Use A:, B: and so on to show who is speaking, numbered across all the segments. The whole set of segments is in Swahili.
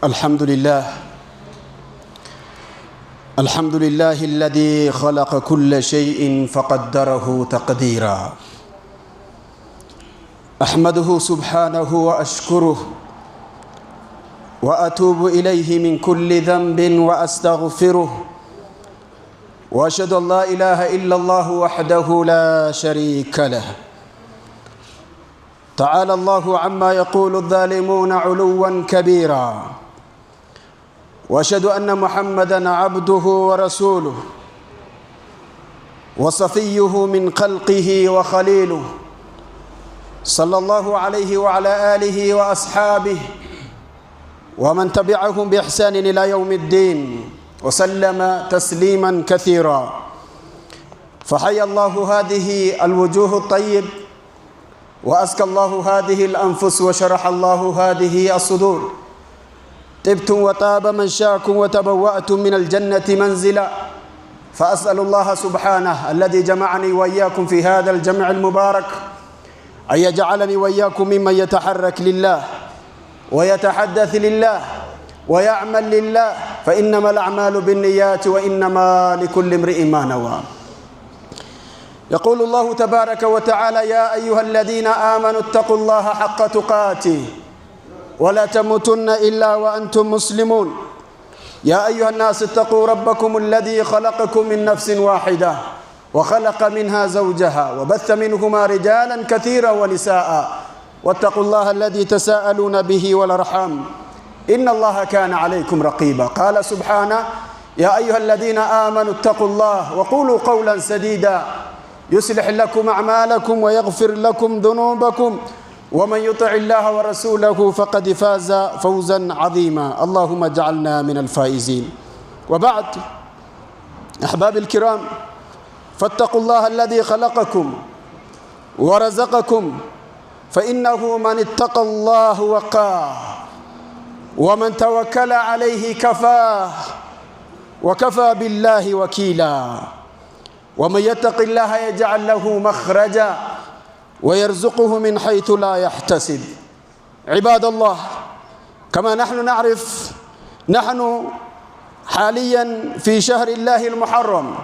A: الحمد لله الذي خلق كل شيء فقدره تقديرا. أحمده سبحانه وأشكره وأتوب إليه من كل ذنب وأستغفره، وأشهد أن لا إله إلا الله وحده لا شريك له. تعالى الله عما يقول الظالمون علوا كبيرا، وأشهد أن محمدًا عبده ورسوله وصفيه من خلقه وخليله، صلى الله عليه وعلى آله وأصحابه ومن تبعهم بإحسان إلى يوم الدين، وسلم تسليمًا كثيرا. فحيا الله هذه الوجوه الطيب، وأزكى الله هذه الأنفس، وشرح الله هذه الصدور. طبتم وطاب منشاكم وتبوأتم من الجنة منزلا. فأسأل الله سبحانه الذي جمعني وإياكم في هذا الجمع المبارك أن يجعلني وإياكم ممن يتحرك لله ويتحدث لله ويعمل لله، فإنما الأعمال بالنيات وإنما لكل امرئ ما نوى. يقول الله تبارك وتعالى: يا أيها الذين آمنوا اتقوا الله حق تقاته ولا تموتن إلا وأنتم مسلمون. يا أيها الناس اتقوا ربكم الذي خلقكم من نفس واحدة وخلق منها زوجها وبث منهما رجالا كثيرا ونساء، واتقوا الله الذي تساءلون به والأرحام إن الله كان عليكم رقيبا. قال سبحانه: يا أيها الذين آمنوا اتقوا الله وقولوا قولا سديدا يصلح لكم أعمالكم ويغفر لكم ذنوبكم، ومن يطع الله ورسوله فقد فاز فوزا عظيما. اللهم اجعلنا من الفائزين. وبعد، أحباب الكرام، فاتقوا الله الذي خلقكم ورزقكم، فإنه من اتقى الله وقاه، ومن توكل عليه كفاه، وكفى بالله وكيلا. ومن يتق الله يجعل له مخرجا ويرزقه من حيث لا يحتسب. عباد الله، كما نحن نعرف، نحن حاليا في شهر الله المحرم،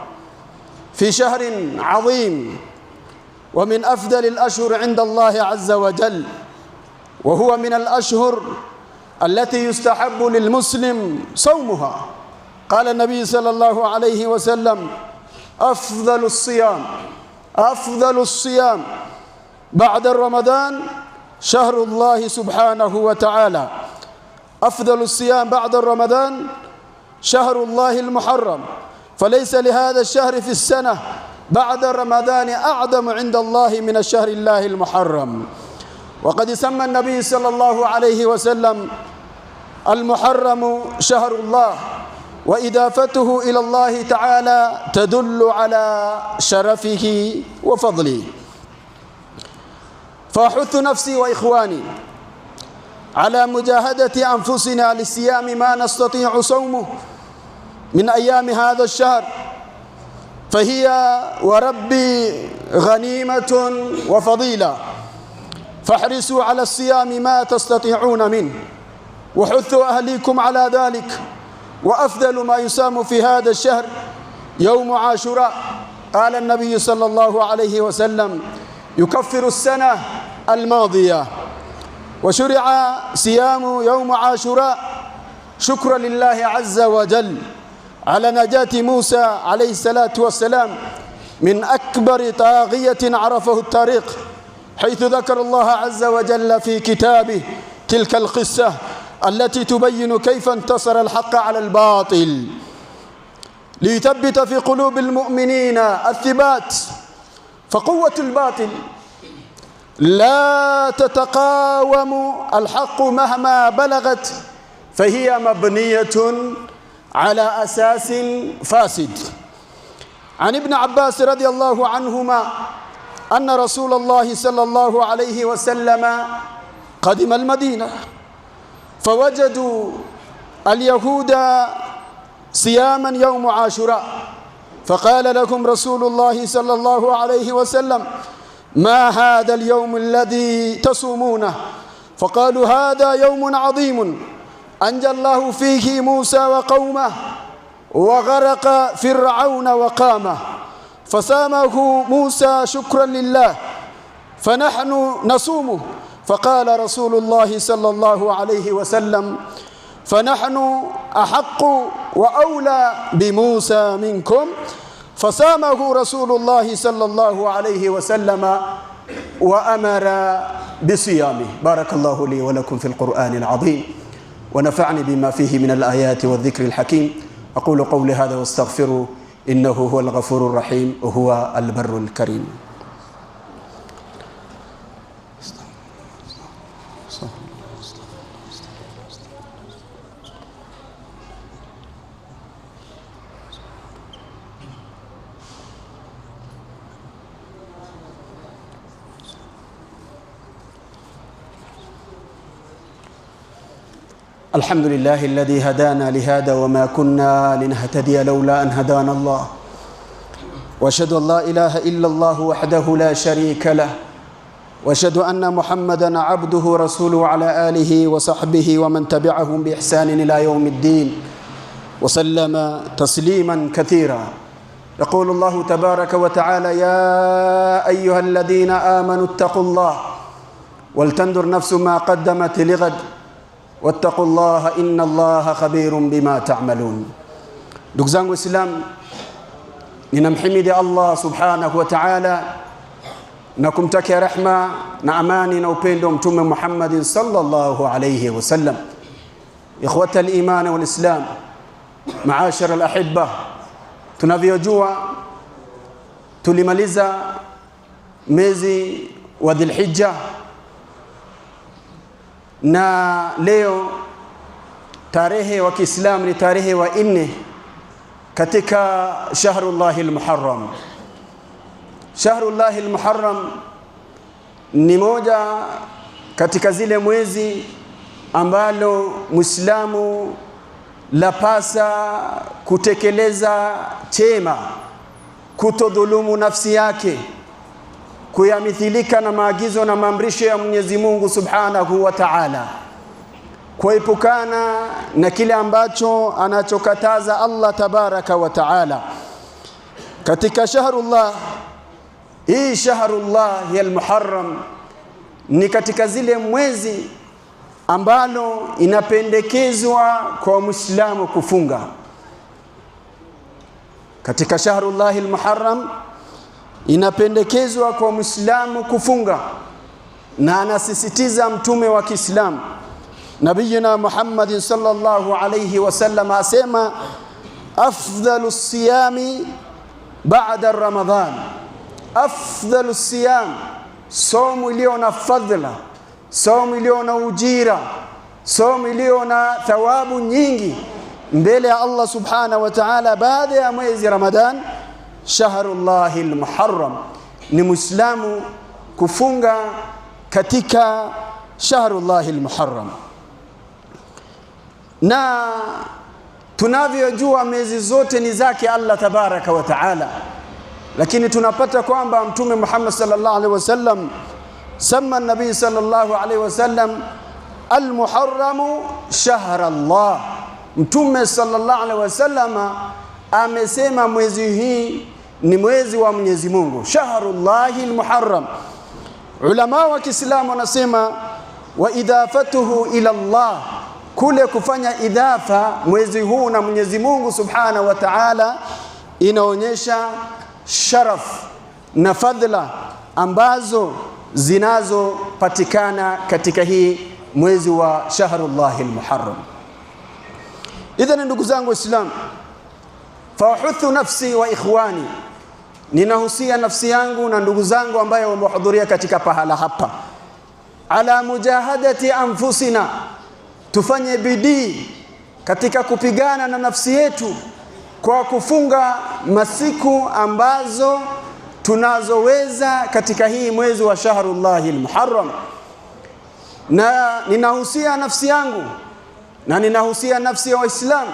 A: في شهر عظيم ومن أفضل الأشهر عند الله عز وجل، وهو من الأشهر التي يستحب للمسلم صومها. قال النبي صلى الله عليه وسلم: أفضل الصيام بعد رمضان شهر الله سبحانه وتعالى. أفضل الصيام بعد رمضان شهر الله المحرم، فليس لهذا الشهر في السنة بعد رمضان أعظم عند الله من الشهر الله المحرم. وقد سمى النبي صلى الله عليه وسلم المحرم شهر الله، وإضافته إلى الله تعالى تدل على شرفه وفضله. فأحث نفسي وإخواني على مجاهدة أنفسنا لصيام ما نستطيع صومه من أيام هذا الشهر، فهي وربي غنيمة وفضيلة. فاحرصوا على الصيام ما تستطيعون منه، وحثوا أهليكم على ذلك. وأفضل ما يصام في هذا الشهر يوم عاشوراء. قال النبي صلى الله عليه وسلم: يكفر السنة الماضية. وشرع صيام يوم عاشوراء شكرا لله عز وجل على نجاة موسى عليه الصلاة والسلام من أكبر طاغية عرفه التاريخ، حيث ذكر الله عز وجل في كتابه تلك القصة التي تبين كيف انتصر الحق على الباطل، ليثبت في قلوب المؤمنين الثبات. فقوة الباطل لا تتقاوم الحق مهما بلغت، فهي مبنية على أساس فاسد. عن ابن عباس رضي الله عنهما أن رسول الله صلى الله عليه وسلم قدم المدينة، فوجدوا اليهود صياما يوم عاشوراء، فقال لهم رسول الله صلى الله عليه وسلم: ما هذا اليوم الذي تصومونه؟ فقالوا: هذا يوم عظيم أنجى الله فيه موسى وقومه وغرق فرعون وقامه، فصامه موسى شكرا لله فنحن نصومه. فقال رسول الله صلى الله عليه وسلم: فنحن أحق وأولى بموسى منكم. فصامه رسول الله صلى الله عليه وسلم وأمر بصيامه. بارك الله لي ولكم في القرآن العظيم ونفعني بما فيه من الآيات والذكر الحكيم. أقول قولي هذا واستغفروا إنه هو الغفور الرحيم وهو البر الكريم. الحمد لله الذي هدانا لهذا وما كنا لنهتدي لولا أن هدانا الله، وأشهد أن لا إله إلا الله وحده لا شريك له، وأشهد أن محمدا عبده ورسوله على آله وصحبه ومن تبعهم بإحسان إلى يوم الدين وسلم تسليما كثيرا. يقول الله تبارك وتعالى: يا أيها الذين آمنوا اتقوا الله ولتنظر نفس ما قدمت لغد واتقوا الله إن الله خبير بما تعملون. Ndugu zangu Waislamu, ninamhimidi Allah subhanahu wa ta'ala na kumtakia rehma na amani na upendo Mtume Muhammad sallallahu alayhi wasallam. Ikhwata al-iman wal islam, maashara al-ahibba, tunavyojua tulimaliza mwezi wa Dhulhijja na leo tarehe wa Kiislamu ni tarehe wa 4 katika Shahrullahi al-Muharram. Shahrullahi al-Muharram ni moja katika zile mwezi ambalo Muislamu lapasa kutekeleza chema, kutodhulumu nafsi yake, kuyamithilika na maagizo na maamrisho ya Mwenyezi Mungu Subhanahu wa Ta'ala, kuepukana na kile ambacho anachokataza Allah Tabaraka wa Ta'ala. Katika shahrullah hii, shahrullah ya al-Muharram ni katika zile mwezi ambalo inapendekezwa kwa Muislamu kufunga. Katika shahrullah al-Muharram inapendekezwa kwa Muislamu kufunga, na anasisitiza mtume wa Kiislamu Nabiyina Muhammad sallallahu alayhi wasallam asema: afdalu siyami ba'da Ramadhan. Afdalu siyam, somo iliyo na fadhila, somo iliyo na ujira, somo iliyo na thawabu nyingi mbele ya Allah subhanahu wa ta'ala baada ya mwezi Ramadhan, Shahrullahi al-Muharram. Ni Muislamu kufunga katika Shahrullahi al-Muharram. Na tunavyojua miezi zote ni zake Allah Tabaraka wa Ta'ala, lakini tunapata kwamba Mtume Muhammad sallallahu alaihi wasallam sama nabii sallallahu alaihi wasallam al-Muharramu shahrallah. Mtume sallallahu alaihi wasallam amesema mwezi hii ni mwezi wa Mwenyezi Mungu, Shahrullahi al-Muharram. Ulama wa Kiislamu wanasema wa idafatuhu ila Allah, kule kufanya idhafa mwezi huu na Mwenyezi Mungu Subhanahu wa Ta'ala inaonyesha sharaf na fadhila ambazo zinazopatikana katika hii mwezi wa Shahrullahi al-Muharram. Idhan ndugu zangu Waislamu, fahuthu nafsi wa ikhwani, ninahusia nafsi yangu na ndugu zangu ambao wamehudhuria katika pahala hapa, ala mujahadati anfusina, tufanye bidii katika kupigana na nafsi yetu kwa kufunga masiku ambazo tunazoweza katika hii mwezi wa Shahrullahi al-Muharram. Na ninahusia nafsi yangu na ninahusia nafsi ya Waislamu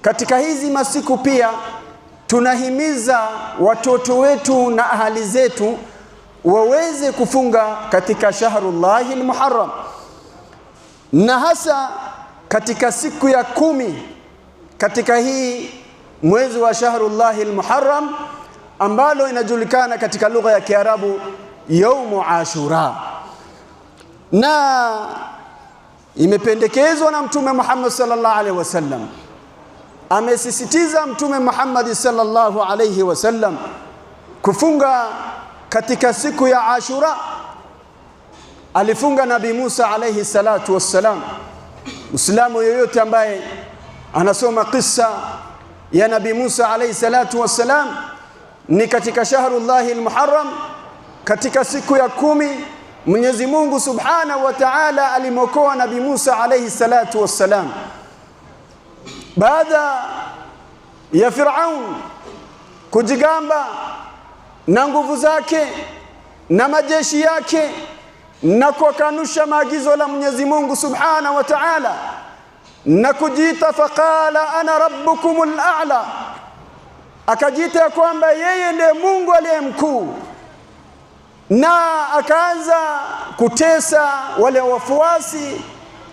A: katika hizi masiku. Pia tunahimiza watoto wetu na ahali zetu waweze kufunga katika Shahrullahi al-Muharram, na hasa katika siku ya 10 katika hii mwezi wa Shahrullahi al-Muharram, ambalo inajulikana katika lugha ya Kiarabu Yaumu Ashura. Na imependekezwa na Mtume Muhammad sallallahu alaihi wasallam, amesisitiza Mtume Muhammad sallallahu alaihi wasallam kufunga katika siku ya Ashura. Alifunga Nabii Musa alaihi salatu wassalam. Muislamu yoyote ambaye anasoma kisa ya Nabii Musa alaihi salatu wassalam ni katika Shahrullahi al-Muharram, katika siku ya 10 Mwenyezi Mungu Subhanahu wa Ta'ala alimokoa Nabii Musa alaihi salatu wassalam baada ya Firaun kujigamba na nguvu zake na majeshi yake na kukanusha maagizo la Mwenyezi Mungu Subhanahu wa Ta'ala na kujiita faqala ana rabbukumul a'la, akajiita kwamba yeye ndiye Mungu aliye mkuu, na akaanza kutesa wale wafuasi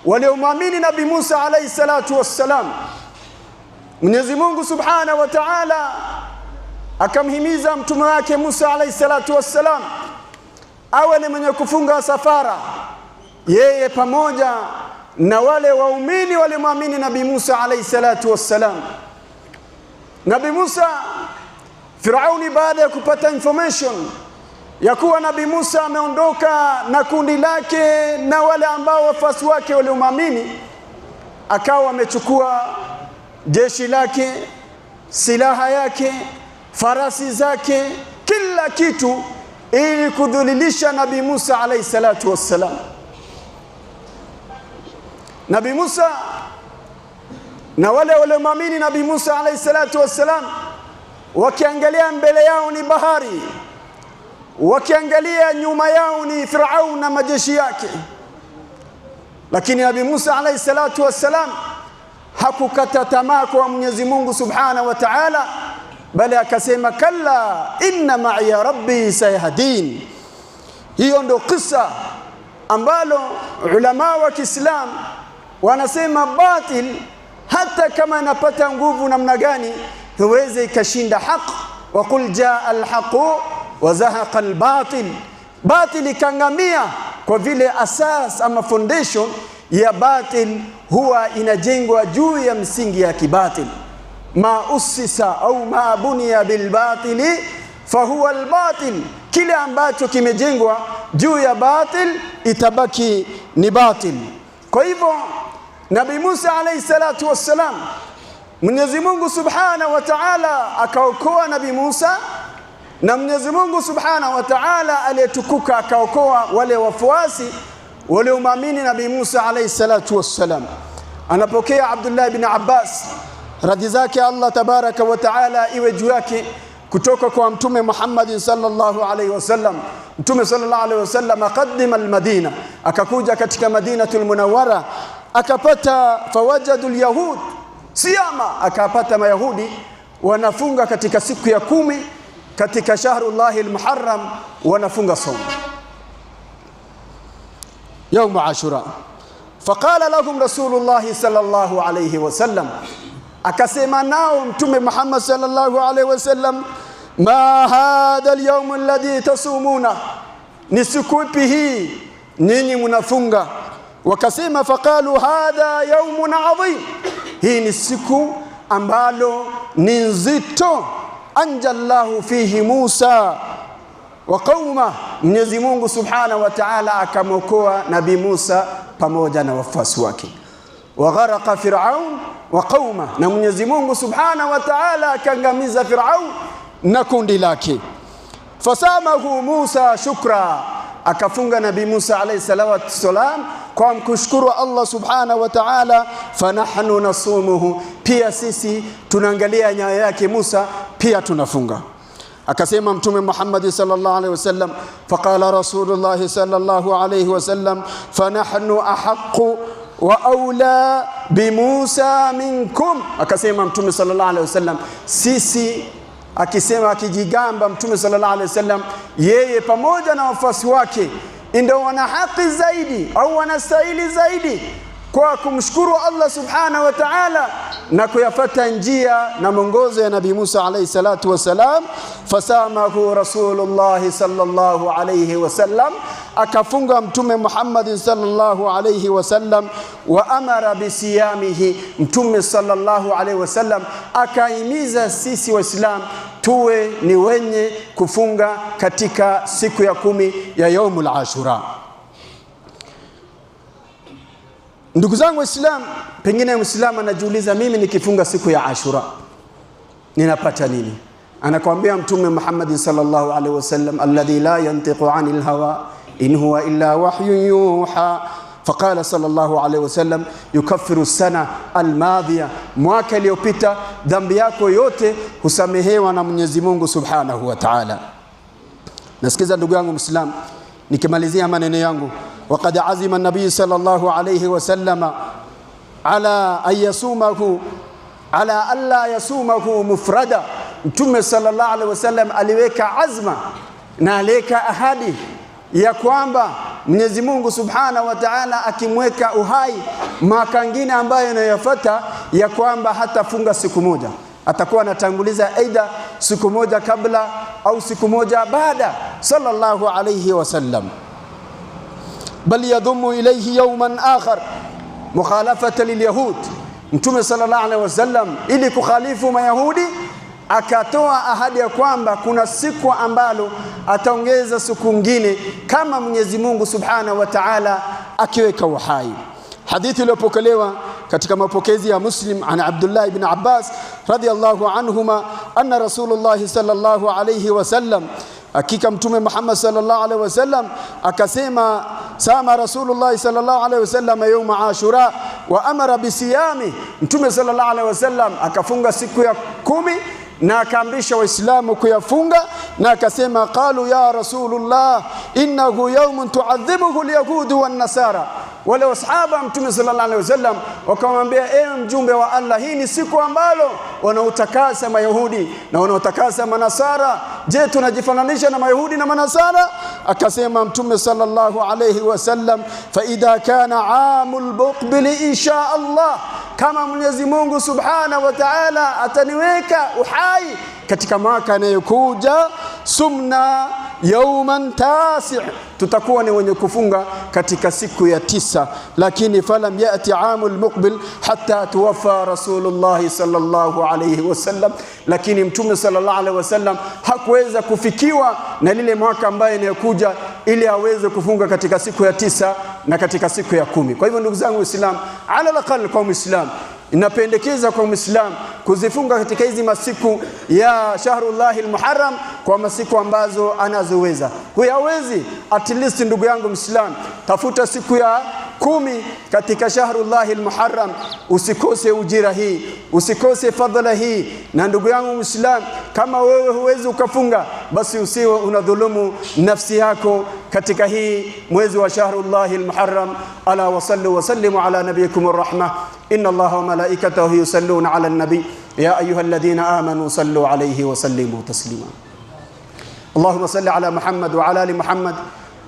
A: waliomwamini Nabii Musa alayhi salatu wassalam. Mwenyezi Mungu Subhanahu wa Ta'ala akamhimiza mtume wake Musa alayhi salatu wassalam awe ni mwenye kufunga safara, yeye pamoja na wale waumini waliomwamini Nabii Musa alayhi salatu wassalam. Nabii Musa, Firauni baada ya kupata information ya kuwa Nabii Musa ameondoka na kundi lake na wale ambao wafuasi wake waliomwamini, akawa amechukua jeshi lake, silaha yake, farasi zake, kila kitu ili kudhalilisha Nabii Musa alayhi salatu wassalam. Nabii Musa na wale waliomwamini Nabii Musa alayhi salatu wassalam wakiangalia mbele yao ni bahari, wakiangalia nyuma yao ni Firaun na majeshi yake. Lakini Nabii Musa alayhi salatu wassalam hakukata tamaa kwa Mwenyezi Mungu Subhanahu wa Ta'ala, bali akasema kalla inna ma'iya rabbi sayahdin. Hiyo ndo kisa ambalo ulama wa Kiislam wanasema batil hata kama inapata nguvu namna gani huwezi ikashinda haq. Wa qul jaa al-haq wa zahaqa al-batil. Batil kangamia kwa vile asas ama foundation ya batil huwa inajengwa juu ya msingi ya kibatil. Ma usisa au ma buniya bil batili fahuwa al batil, kile ambacho kimejengwa juu ya batil itabaki ni batil. Kwa hivyo Nabii Musa alayhi salatu wassalam, Mwenyezi Mungu Subhanahu wa Ta'ala akaokoa Nabii Musa, na Mwenyezi Mungu Subhanahu wa Ta'ala aliyetukuka akaokoa wale wafuasi waliomwamini Nabii Musa alayhi salatu wassalam. Anapokea Abdullah ibn Abbas, radhi zake Allah tabaraka wa Ta'ala iwe juu yake, kutoka kwa Mtume Muhammad sallallahu alayhi wasallam. Mtume sallallahu alayhi wasallam aqaddima al-Madina, akakuja katika Madinatul Munawwara, akapata fawajadul yahud siyama, akapata mayahudi wanafunga katika siku ya 10 katika Shahrullahi al-Muharram, wanafunga saumu يوم عاشوراء. فقال لهم رسول الله صلى الله عليه وسلم, akasema nao Mtume Muhammad sallallahu alaihi wasallam, ma hadha al-yawm alladhi tasumuna, ni siku ipi hii nyinyi mnafunga? Wakasema faqalu hadha yawmun adhim, hii ni siku ambalo ni nzito, anjallahu fihi Musa wa qauma, Mwenyezi Mungu Subhanahu wa Ta'ala akamokoa Nabii Musa pamoja na wafuasi wake. Wa gharaqa Fir'aun wa qauma, na Mwenyezi Mungu Subhanahu wa Ta'ala akangamiza Fir'aun na kundi lake. Fasamahu Musa shukra, akafunga Nabii Musa alayhi salatu wassalam kwa kumshukuru Allah Subhanahu wa Ta'ala. Fanahnu nasumuhu, pia sisi tunaangalia nyayo yake Musa, pia tunafunga. Akasema Mtume Muhammad sallallahu alaihi wasallam, faqala Rasulullah sallallahu alaihi wasallam, fanahnu ahaqqu wa aula bi Musa minkum. Akasema Mtume sallallahu alaihi wasallam, sisi, akisema akijigamba Mtume sallallahu alaihi wasallam, yeye pamoja na wafuasi wake ndio wana haki zaidi au wanastahili zaidi kwa kumshukuru Allah subhanahu wa ta'ala na kuyafuata njia na mwongozo ya Nabii Musa alayhi salatu wasalam. Fasamahu Rasulullah sallallahu alayhi wasallam, akafunga Mtume Muhammad sallallahu alayhi wasallam. Wa amara bisiyamihi, Mtume sallallahu alayhi wasallam akaimiza sisi Waislamu tuwe ni wenye kufunga katika siku ya 10 ya yaumul Ashura. Ndugu zangu Waislamu, pengine Muislamu anajiuliza, mimi nikifunga siku ya Ashura ninapata nini? Anakuambia Mtume Muhammad sallallahu alaihi wasallam, alladhi la yantiqu anil hawa in huwa illa wahyun yuha. Faqala sallallahu alaihi wasallam, yukaffiru sana almadhiya, mwaka uliopita dhambi yako yote husamehewa na Mwenyezi Mungu subhanahu wa ta'ala. Nasikiza ndugu yangu Muislamu, nikimalizia maneno yangu, وقد عزم النبي صلى الله عليه وسلم على أن يصومه على ألا يصومه مفردا. Mtume sallallahu alaihi wasallam aliweka azma na aliweka ahadi ya kwamba Mwenyezi Mungu subhanahu wa ta'ala akimweka uhai mwaka mwingine ambayo inayofuata, ya kwamba hatafunga siku moja, atakuwa anatanguliza aidha siku moja kabla au siku moja baada, sallallahu alaihi wasallam. بل يضم إليه يوما آخر مخالفة لليهود. Mtume sallallahu alaihi wasallam ili kukhalifu mayahudi akatoa ahadi ya kwamba kuna siku ambalo ataongeza siku nyingine kama Mwenyezi Mungu subhanahu wa ta'ala akiweka uhai. Hadithi iliyopokelewa katika mapokezi ya Muslim an Abdullah ibn Abbas radiyallahu anhuma anna Rasulullah sallallahu alaihi wasallam, hakika Mtume Muhammad sallallahu alaihi wasallam akasema, sama Rasulullah sallallahu alaihi wasallam yawm Ashura wa amara bisiyami. Mtume sallallahu alaihi wasallam akafunga siku ya 10 na akaamrisha Waislamu kuyafunga, na akasema, qalu ya Rasulullah innahu yawmun tu'adhibuhu al-yahud wan-nasara. Wale wasahaba Mtume sallallahu alaihi wasallam wakamwambia, ewe mjumbe wa Allah, hii ni siku ambalo wanaotakasa mayahudi na wanaotakasa manasara. Je, tunajifananisha na mayahudi na manasara? Akasema Mtume sallallahu alaihi wasallam, fa idha kana aamul muqbil insha Allah, kama Mwenyezi Mungu subhanahu wa ta'ala ataniweka uhai katika mwaka anayokuja, sumna yawman tasi', tutakuwa ni wenye kufunga katika siku ya 9. Lakini falam yati aamul muqbil hatta tuwaffa Rasulullah sallallahu alayhi wasallam, lakini Mtume sallallahu alayhi wasallam hakuweza kufikiwa na lile mwaka ambaye inayokuja ili aweze kufunga katika siku ya 9 na katika siku ya 10. Kwa hivyo ndugu zangu Waislamu, ala alaqal kwa Muislam inapendekeza kwa Muislam kuzifunga katika hizi masiku ya Shahrullahi al-Muharram kwa masiku ambazo anazoweza. Huyawezi, at least ndugu yangu Muislam, tafuta siku ya 10 katika Shahrullahi al-Muharram, usikose ujira hii, usikose fadhila hii. Na ndugu yangu Muislam, kama wewe huwezi ukafunga, basi usiwe unadhulumu nafsi yako katika hii mwezi wa Shahrullahi al-Muharram. Ala wa sallu wa sallimu ala nabiyikum ar-rahmah. إن الله وملائكته يصلون على النبي يا أيها الذين آمنوا صلوا عليه وسلموا تسليما. اللهم صل على محمد وعلى آل محمد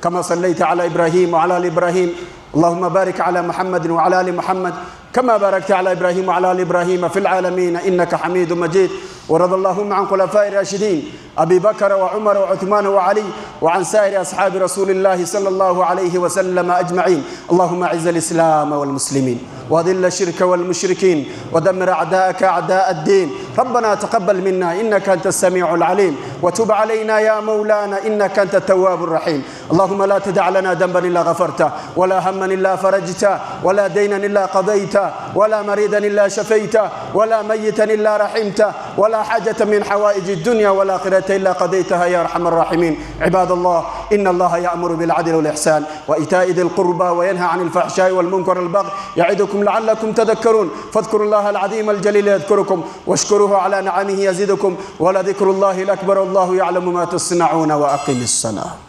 A: كما صليت على إبراهيم وعلى آل إبراهيم. اللهم بارك على محمد وعلى آل محمد كما باركت على إبراهيم وعلى آل إبراهيم في العالمين إنك حميد مجيد. ورضى اللهم عن خلفاء الراشدين أبي بكر وعمر وعثمان وعلي وعن سائر أصحاب رسول الله صلى الله عليه وسلم أجمعين. اللهم أعز الإسلام والمسلمين وأذل الشرك والمشركين ودمر أعداءك أعداء الدين. ربنا تقبل منا إنك أنت السميع العليم وتب علينا يا مولانا إنك أنت التواب الرحيم. اللهم لا تدع لنا ذنبا إلا غفرته ولا هما إلا فرجته ولا دينا إلا قضيته ولا مريضا إلا شفيته ولا ميتا إلا رحمته ولا حاجة من حوائج الدنيا والآخرة إلا قضيتها يا أرحم الراحمين. عباد الله، إن الله يأمر بالعدل والإحسان وإيتاء ذي القربى وينهى عن الفحشاء والمنكر والبغي يعظكم لعلكم تذكرون. فاذكروا الله العظيم الجليل يذكركم واشكروه على نعمه يزدكم ولذكر الله الأكبر والله يعلم ما تصنعون. وأقم الصلاة.